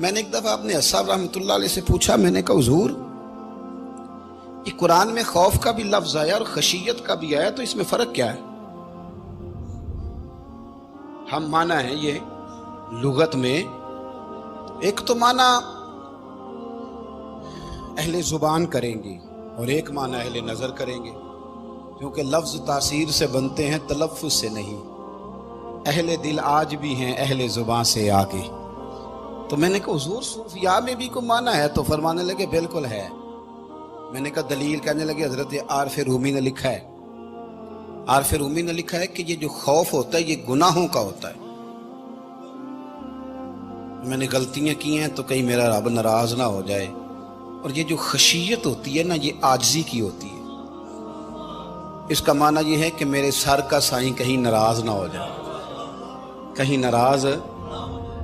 میں نے ایک دفعہ اپنے صاحب رحمۃ اللہ علیہ سے پوچھا، میں نے کہا حضور یہ قرآن میں خوف کا بھی لفظ آیا اور خشیت کا بھی آیا، تو اس میں فرق کیا ہے؟ ہم معنی ہے یہ لغت میں، ایک تو معنی اہل زبان کریں گے اور ایک معنی اہل نظر کریں گے، کیونکہ لفظ تاثیر سے بنتے ہیں، تلفظ سے نہیں۔ اہل دل آج بھی ہیں اہل زبان سے آگے۔ تو میں نے کہا حضور صوفیاء میں بھی کوئی معنی ہے؟ تو فرمانے لگے بالکل ہے۔ میں نے کہا دلیل؟ کہنے لگے حضرت عارف رومی نے لکھا ہے، عارف رومی نے لکھا ہے کہ یہ جو خوف ہوتا ہے یہ گناہوں کا ہوتا ہے۔ میں نے غلطیاں کی ہیں تو کہیں میرا رب ناراض نہ ہو جائے، اور یہ جو خشیت ہوتی ہے نا یہ عاجزی کی ہوتی ہے۔ اس کا معنی یہ ہے کہ میرے سر کا سائیں کہیں ناراض نہ ہو جائے، کہیں ناراض۔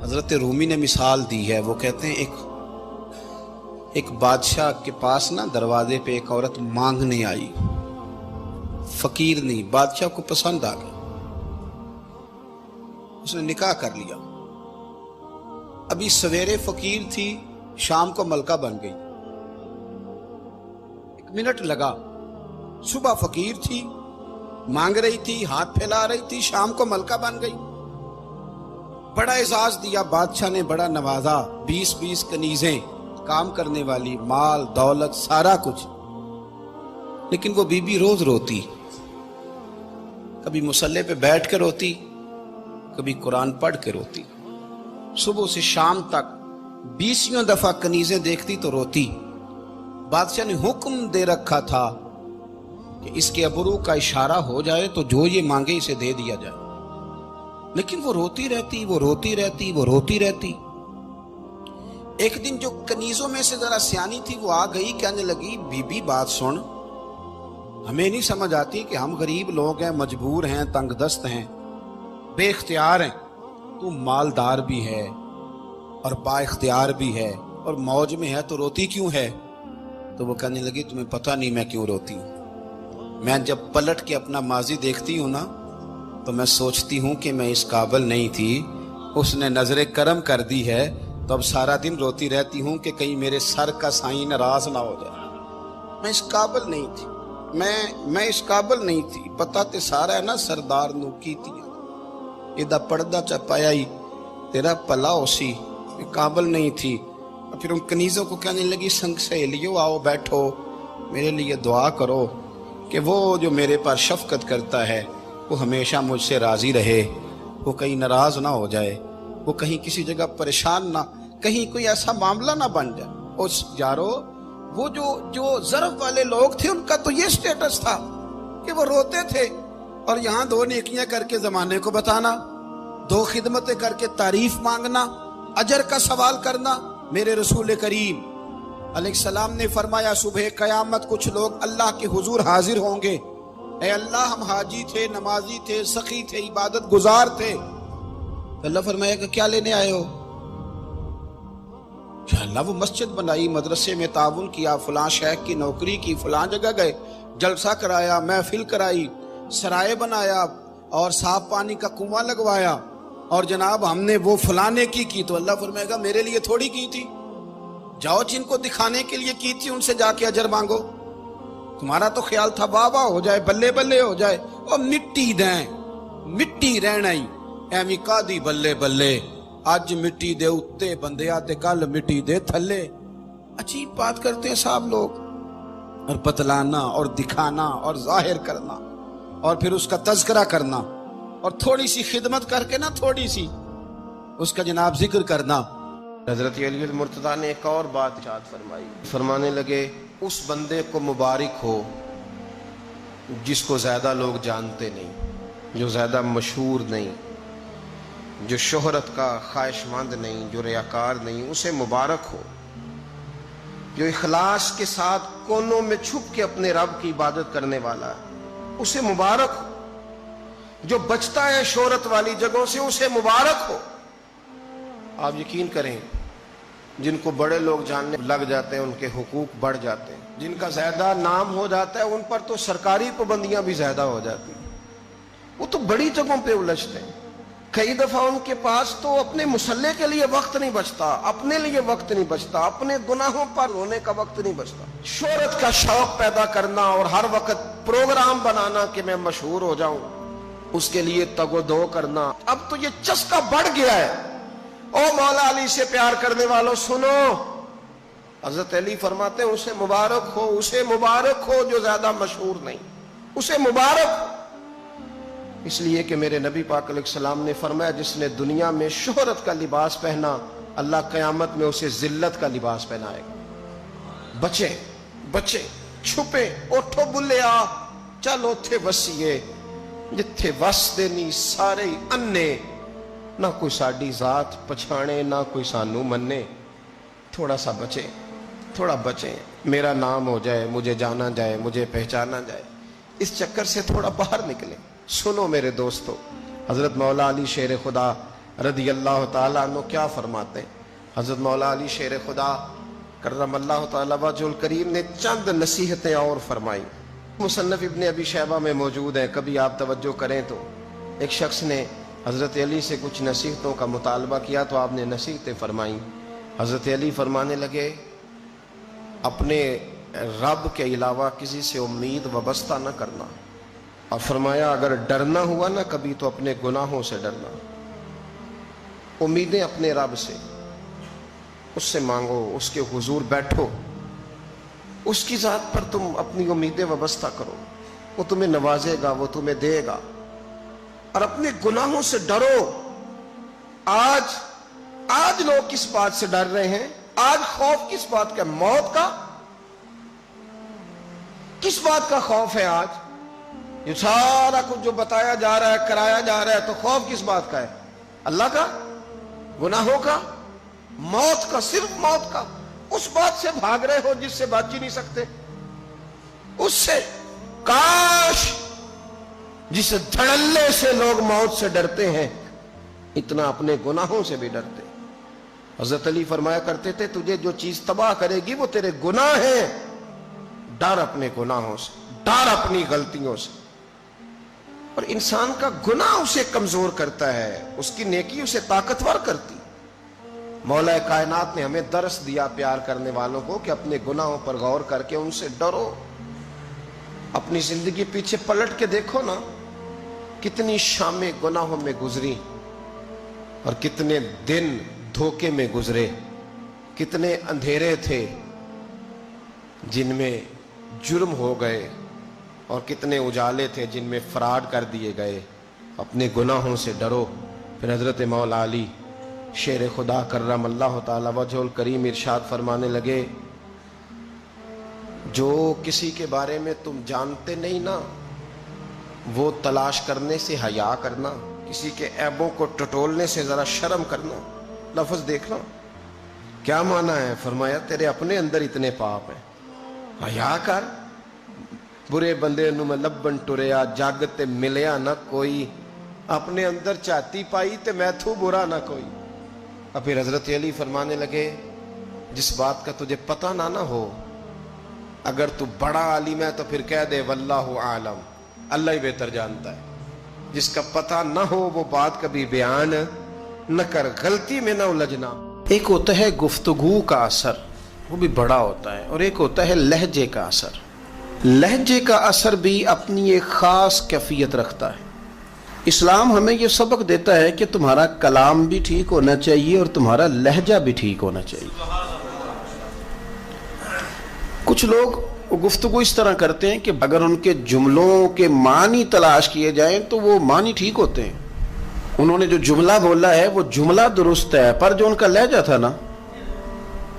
حضرت رومی نے مثال دی ہے، وہ کہتے ہیں ایک بادشاہ کے پاس نا دروازے پہ ایک عورت مانگنے آئی، فقیر نہیں، بادشاہ کو پسند آ گئی، اس نے نکاح کر لیا۔ ابھی سویرے فقیر تھی، شام کو ملکہ بن گئی، 1 منٹ لگا۔ صبح فقیر تھی، مانگ رہی تھی، ہاتھ پھیلا رہی تھی، شام کو ملکہ بن گئی۔ بڑا اعزاز دیا بادشاہ نے، بڑا نوازا، 20 کنیزیں، کام کرنے والی، مال دولت سارا کچھ۔ لیکن وہ بی بی روز روتی، کبھی مصلے پہ بیٹھ کے روتی، کبھی قرآن پڑھ کے روتی۔ صبح سے شام تک 20 دفعہ کنیزیں دیکھتی تو روتی۔ بادشاہ نے حکم دے رکھا تھا کہ اس کے ابرو کا اشارہ ہو جائے تو جو یہ مانگے اسے دے دیا جائے، لیکن وہ روتی رہتی، وہ روتی رہتی، وہ روتی رہتی۔ ایک دن جو کنیزوں میں سے ذرا سیانی تھی وہ آ گئی، کہنے لگی بی بی بات سن، ہمیں نہیں سمجھ آتی کہ ہم غریب لوگ ہیں، مجبور ہیں، تنگ دست ہیں، بے اختیار ہیں، تو مالدار بھی ہے اور با اختیار بھی ہے اور موج میں ہے، تو روتی کیوں ہے؟ تو وہ کہنے لگی تمہیں پتہ نہیں میں کیوں روتی ہوں، میں جب پلٹ کے اپنا ماضی دیکھتی ہوں نا تو میں سوچتی ہوں کہ میں اس قابل نہیں تھی، اس نے نظر کرم کر دی ہے، تو اب سارا دن روتی رہتی ہوں کہ کہیں میرے سر کا سائیں ناراض نہ ہو جائے۔ میں اس قابل نہیں تھی، میں اس قابل نہیں تھی، پتہ تے سارا ہے نا سردار نو کیتی ایدہ پردہ چپایا ہی تیرا پلا اسی، میں قابل نہیں تھی۔ اور پھر ان کنیزوں کو کہنے لگی سنگ سہیلیو آؤ بیٹھو، میرے لیے دعا کرو کہ وہ جو میرے پر شفقت کرتا ہے وہ ہمیشہ مجھ سے راضی رہے، وہ کہیں ناراض نہ ہو جائے، وہ کہیں کسی جگہ پریشان نہ، کہیں کوئی ایسا معاملہ نہ بن جائے۔ اس یارو وہ جو ظرف والے لوگ تھے ان کا تو یہ سٹیٹس تھا کہ وہ روتے تھے، اور یہاں 2 نیکیاں کر کے زمانے کو بتانا، 2 خدمتیں کر کے تعریف مانگنا، اجر کا سوال کرنا۔ میرے رسول کریم علیہ السلام نے فرمایا صبح قیامت کچھ لوگ اللہ کے حضور حاضر ہوں گے، اے اللہ ہم حاجی تھے، نمازی تھے، سخی تھے، عبادت گزار تھے۔ اللہ فرمایا کہ کیا لینے آئے ہو؟ کہ اللہ وہ مسجد بنائی، مدرسے میں تعاون کیا، فلاں شیخ کی نوکری کی، فلاں جگہ گئے، جلسہ کرایا، محفل کرائی، سرائے بنایا اور صاف پانی کا کنواں لگوایا، اور جناب ہم نے وہ فلانے کی۔ تو اللہ فرمائے گا میرے لیے تھوڑی کی تھی، جاؤ جن کو دکھانے کے لیے کی تھی ان سے جا کے اجر مانگو۔ تمہارا تو خیال تھا واہ واہ ہو جائے، بلے بلے ہو جائے، اور مٹی دیں، مٹی رہنا ہی ایویں کادی بلے بلے، اج مٹی دے اتے بندیا تے کل مٹی دے تھلے۔ عجیب بات کرتے ہیں صاحب لوگ، اور بتلانا اور دکھانا اور ظاہر کرنا اور پھر اس کا تذکرہ کرنا، اور تھوڑی سی خدمت کر کے نا، تھوڑی سی اس کا جناب ذکر کرنا۔ حضرت علی المرتضیٰ نے ایک اور بات ارشاد فرمائی، فرمانے لگے اس بندے کو مبارک ہو جس کو زیادہ لوگ جانتے نہیں، جو زیادہ مشہور نہیں، جو شہرت کا خواہش مند نہیں، جو ریاکار نہیں، اسے مبارک ہو۔ جو اخلاص کے ساتھ کونوں میں چھپ کے اپنے رب کی عبادت کرنے والا ہے اسے مبارک ہو۔ جو بچتا ہے شہرت والی جگہوں سے اسے مبارک ہو۔ آپ یقین کریں جن کو بڑے لوگ جاننے لگ جاتے ہیں ان کے حقوق بڑھ جاتے ہیں، جن کا زیادہ نام ہو جاتا ہے ان پر تو سرکاری پابندیاں بھی زیادہ ہو جاتی ہیں، وہ تو بڑی جگہوں پہ الجھتے ہیں۔ کئی دفعہ ان کے پاس تو اپنے مسلح کے لیے وقت نہیں بچتا، اپنے لیے وقت نہیں بچتا، اپنے گناہوں پر رونے کا وقت نہیں بچتا۔ شہرت کا شوق پیدا کرنا اور ہر وقت پروگرام بنانا کہ میں مشہور ہو جاؤں، اس کے لیے تگ و دو کرنا، اب تو یہ چسکا بڑھ گیا ہے۔ او مولا علی سے پیار کرنے والوں سنو، حضرت علی فرماتے ہیں اسے مبارک ہو، اسے مبارک ہو جو زیادہ مشہور نہیں، اسے مبارک ہو، اس لیے کہ میرے نبی پاک علیہ السلام نے فرمایا جس نے دنیا میں شہرت کا لباس پہنا، اللہ قیامت میں اسے ذلت کا لباس پہنائے گا۔ بچے بچے چھپے، اٹھو بلیا، چلو تھے وسیے جتھے وس دینی سارے انے، نہ کوئی ساڈی ذات پچھانے نہ کوئی سانو منے۔ تھوڑا سا بچے، تھوڑا بچے، میرا نام ہو جائے، مجھے جانا جائے، مجھے پہچانا جائے، اس چکر سے تھوڑا باہر نکلیں۔ سنو میرے دوستو، حضرت مولا علی شیر خدا رضی اللہ تعالیٰ عنہ کیا فرماتے ہیں؟ حضرت مولا علی شیر خدا کرم اللہ تعالیٰ وجہ الکریم نے چند نصیحتیں اور فرمائی، مصنف ابن ابی شیبہ میں موجود ہیں، کبھی آپ توجہ کریں تو۔ ایک شخص نے حضرت علی سے کچھ نصیحتوں کا مطالبہ کیا تو آپ نے نصیحتیں فرمائیں۔ حضرت علی فرمانے لگے اپنے رب کے علاوہ کسی سے امید وابستہ نہ کرنا، اور فرمایا اگر ڈرنا ہوا نا کبھی تو اپنے گناہوں سے ڈرنا، امیدیں اپنے رب سے، اس سے مانگو، اس کے حضور بیٹھو، اس کی ذات پر تم اپنی امیدیں وابستہ کرو، وہ تمہیں نوازے گا، وہ تمہیں دے گا، اور اپنے گناہوں سے ڈرو۔ آج لوگ کس بات سے ڈر رہے ہیں؟ آج خوف کس بات کا؟ موت کا؟ کس بات کا خوف ہے آج؟ یہ سارا کچھ جو بتایا جا رہا ہے، کرایا جا رہا ہے، تو خوف کس بات کا ہے؟ اللہ کا؟ گناہوں کا؟ موت کا؟ صرف موت کا؟ اس بات سے بھاگ رہے ہو جس سے بچ ہی نہیں سکتے، اس سے۔ کاش جس دھڑلے سے لوگ موت سے ڈرتے ہیں اتنا اپنے گناہوں سے بھی ڈرتے۔ حضرت علی فرمایا کرتے تھے تجھے جو چیز تباہ کرے گی وہ تیرے گناہ ہیں، ڈر اپنے گناہوں سے، ڈر اپنی غلطیوں سے۔ اور انسان کا گناہ اسے کمزور کرتا ہے، اس کی نیکی اسے طاقتور کرتی۔ مولا کائنات نے ہمیں درس دیا پیار کرنے والوں کو کہ اپنے گناہوں پر غور کر کے ان سے ڈرو۔ اپنی زندگی پیچھے پلٹ کے دیکھو نا، کتنی شامیں گناہوں میں گزری اور کتنے دن دھوکے میں گزرے، کتنے اندھیرے تھے جن میں جرم ہو گئے، اور کتنے اجالے تھے جن میں فراڈ کر دیے گئے۔ اپنے گناہوں سے ڈرو۔ پھر حضرت مولا علی شیر خدا کرم اللہ تعالی وجہ الکریم ارشاد فرمانے لگے جو کسی کے بارے میں تم جانتے نہیں نا وہ تلاش کرنے سے حیا کرنا، کسی کے عیبوں کو ٹٹولنے سے ذرا شرم کرنا۔ لفظ دیکھنا کیا معنی ہے؟ فرمایا تیرے اپنے اندر اتنے پاپ ہیں، حیا کر۔ برے بندے نو میں لبن ٹریا جگ تے ملیا نہ کوئی، اپنے اندر چاتی پائی تے میں تھو برا نہ کوئی۔ اور پھر حضرت علی فرمانے لگے جس بات کا تجھے پتہ نہ ہو، اگر تو بڑا عالم ہے تو پھر کہہ دے واللہ عالم، اللہ ہی بہتر جانتا ہے۔ جس کا پتہ نہ ہو وہ بات کبھی بیان نہ کر، غلطی میں نہ الجھنا۔ ایک ہوتا ہے گفتگو کا اثر، وہ بھی بڑا ہوتا ہے، اور ایک ہوتا ہے لہجے کا اثر۔ لہجے کا اثر بھی اپنی ایک خاص کیفیت رکھتا ہے۔ اسلام ہمیں یہ سبق دیتا ہے کہ تمہارا کلام بھی ٹھیک ہونا چاہیے اور تمہارا لہجہ بھی ٹھیک ہونا چاہیے۔ کچھ لوگ گفتگو اس طرح کرتے ہیں کہ اگر ان کے جملوں کے معنی تلاش کیے جائیں تو وہ معنی ٹھیک ہوتے ہیں، انہوں نے جو جملہ بولا ہے وہ جملہ درست ہے، پر جو ان کا لہجہ تھا نا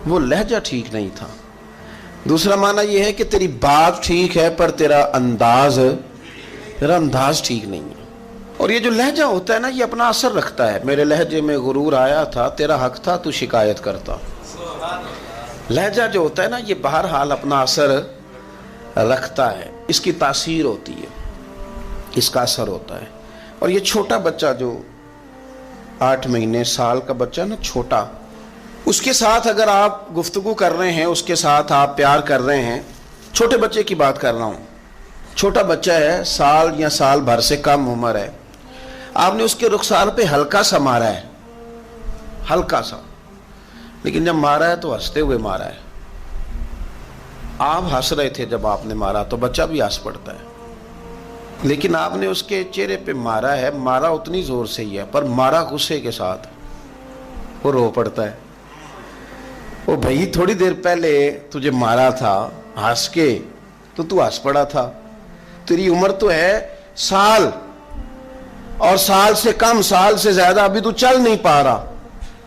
وہ لہجہ ٹھیک نہیں تھا۔ دوسرا معنی یہ ہے کہ تیری بات ٹھیک ہے پر تیرا انداز ٹھیک نہیں ہے۔ اور یہ جو لہجہ ہوتا ہے نا یہ اپنا اثر رکھتا ہے۔ میرے لہجے میں غرور آیا تھا، تیرا حق تھا تو شکایت کرتا۔ لہجہ جو ہوتا ہے نا یہ بہرحال اپنا اثر رکھتا ہے، اس کی تاثیر ہوتی ہے، اس کا اثر ہوتا ہے۔ اور یہ چھوٹا بچہ جو 8 مہینے سال کا بچہ نا، چھوٹا، اس کے ساتھ اگر آپ گفتگو کر رہے ہیں، اس کے ساتھ آپ پیار کر رہے ہیں، چھوٹے بچے کی بات کر رہا ہوں، چھوٹا بچہ ہے، سال یا سال بھر سے کم عمر ہے، آپ نے اس کے رخسار پہ ہلکا سا مارا ہے، ہلکا سا، لیکن جب مارا ہے تو ہنستے ہوئے مارا ہے. آپ ہنس رہے تھے جب آپ نے مارا، تو بچہ بھی ہنس پڑتا ہے. لیکن آپ نے اس کے چہرے پہ مارا ہے، مارا اتنی زور سے ہی ہے، پر مارا غصے کے ساتھ، وہ رو پڑتا ہے. وہ بھائی تھوڑی دیر پہلے تجھے مارا تھا ہنس کے، تو ہنس پڑا تھا. تیری عمر تو ہے سال، اور سال سے کم، سال سے زیادہ ابھی تو چل نہیں پا رہا.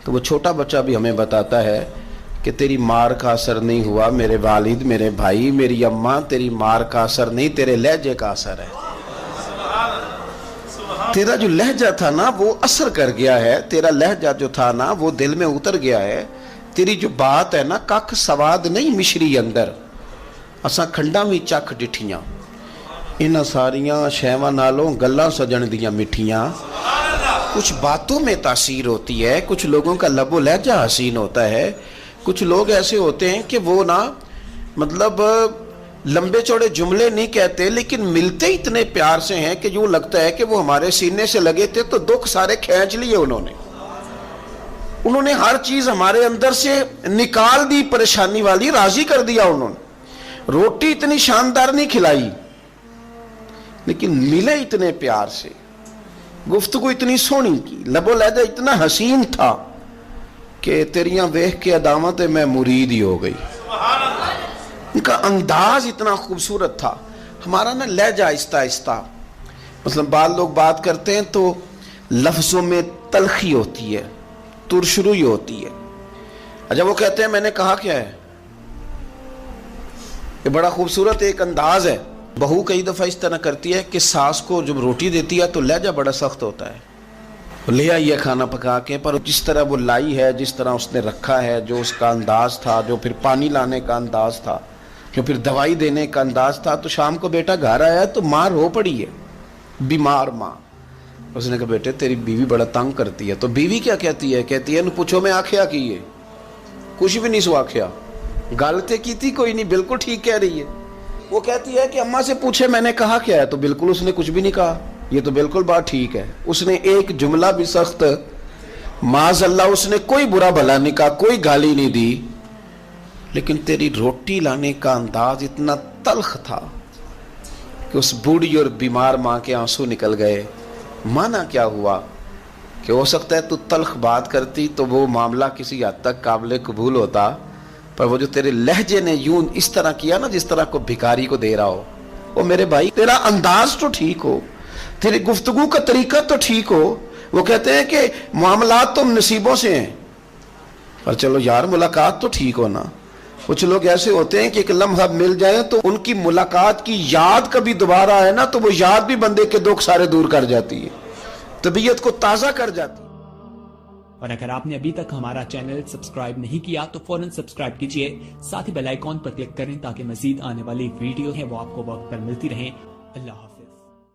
تو وہ چھوٹا بچہ بھی ہمیں بتاتا ہے کہ تیری مار کا اثر نہیں ہوا میرے والد، میرے بھائی، میری اماں، تیری مار کا اثر نہیں، تیرے لہجے کا اثر ہے. تیرا جو لہجہ تھا نا وہ اثر کر گیا ہے، تیرا لہجہ جو تھا نا وہ دل میں اتر گیا ہے. تیری جو بات ہے نا، کک سواد نہیں مشری اندر، اساں کھنڈا میں چک ڈٹھیاں، انہاں ساریاں شیواں نالوں گلاں سجن دیاں مٹھیاں. کچھ باتوں میں تاثیر ہوتی ہے، کچھ لوگوں کا لب و لہجہ حسین ہوتا ہے. کچھ لوگ ایسے ہوتے ہیں کہ وہ نا مطلب لمبے چوڑے جملے نہیں کہتے، لیکن ملتے اتنے پیار سے ہیں کہ یوں لگتا ہے کہ وہ ہمارے سینے سے لگے تھے تو دکھ سارے کھینچ لیے انہوں نے ہر چیز ہمارے اندر سے نکال دی، پریشانی والی راضی کر دیا. انہوں نے روٹی اتنی شاندار نہیں کھلائی، لیکن ملے اتنے پیار سے، گفتگو اتنی سونی کی، لب و لہجہ اتنا حسین تھا کہ تیریاں ویکھ کے ادامت میں مرید ہی ہو گئی. ان کا انداز اتنا خوبصورت تھا. ہمارا نا لہجہ آہستہ آہستہ، مثلا بعض لوگ بات کرتے ہیں تو لفظوں میں تلخی ہوتی ہے، ترشروئی ہوتی ہے. اچھا وہ کہتے ہیں میں نے کہا کیا ہے، یہ بڑا خوبصورت ایک انداز ہے. بہو کئی دفعہ اس طرح کرتی ہے کہ ساس کو جب روٹی دیتی ہے تو لہجہ بڑا سخت ہوتا ہے، لے آئی ہے کھانا پکا کے، پر جس طرح وہ لائی ہے، جس طرح اس نے رکھا ہے، جو اس کا انداز تھا، جو پھر پانی لانے کا انداز تھا، جو پھر دوائی دینے کا انداز تھا، تو شام کو بیٹا گھر آیا تو ماں رو پڑی ہے، بیمار ماں. اس نے کہا بیٹے تیری بیوی بڑا تنگ کرتی ہے. تو بیوی کیا کہتی ہے؟ کہتی ہے پوچھو میں آکھیا کی ہے، کچھ بھی نہیں سو آکھیا، گل تے کی تھی کوئی نہیں، بالکل ٹھیک کہہ رہی ہے. وہ کہتی ہے کہ اماں سے پوچھے میں نے کہا کیا ہے، تو بالکل اس نے کچھ بھی نہیں کہا، یہ تو بالکل بات ٹھیک ہے. اس نے ایک جملہ بھی سخت معاذ اللہ اس نے کوئی برا بھلا نہیں کہا، کوئی گالی نہیں دی، لیکن تیری روٹی لانے کا انداز اتنا تلخ تھا کہ اس بوڑھی اور بیمار ماں کے آنسو نکل گئے. مانا کیا ہوا کہ ہو سکتا ہے تو تلخ بات کرتی تو وہ معاملہ کسی حد تک قابل قبول ہوتا، پر وہ جو تیرے لہجے نے یوں اس طرح کیا نا جس طرح کو بھکاری کو دے رہا ہو، وہ میرے بھائی تیرا انداز تو ٹھیک ہو، تیری گفتگو کا طریقہ تو ٹھیک ہو. وہ کہتے ہیں کہ معاملات تو نصیبوں سے ہیں، پر چلو یار ملاقات تو ٹھیک ہو نا. کچھ لوگ ایسے ہوتے ہیں کہ ایک لمحہ مل جائیں تو ان کی ملاقات کی یاد کبھی دوبارہ آئے نا تو وہ یاد بھی بندے کے دکھ سارے دور کر جاتی ہے، طبیعت کو تازہ کر جاتی ہے. اور اگر آپ نے ابھی تک ہمارا چینل سبسکرائب نہیں کیا تو فوراً سبسکرائب کیجئے، ساتھ ہی بیل آئیکن پر کلک کریں تاکہ مزید آنے والی ویڈیو ہے وہ آپ کو وقت پر ملتی رہیں. اللہ حافظ.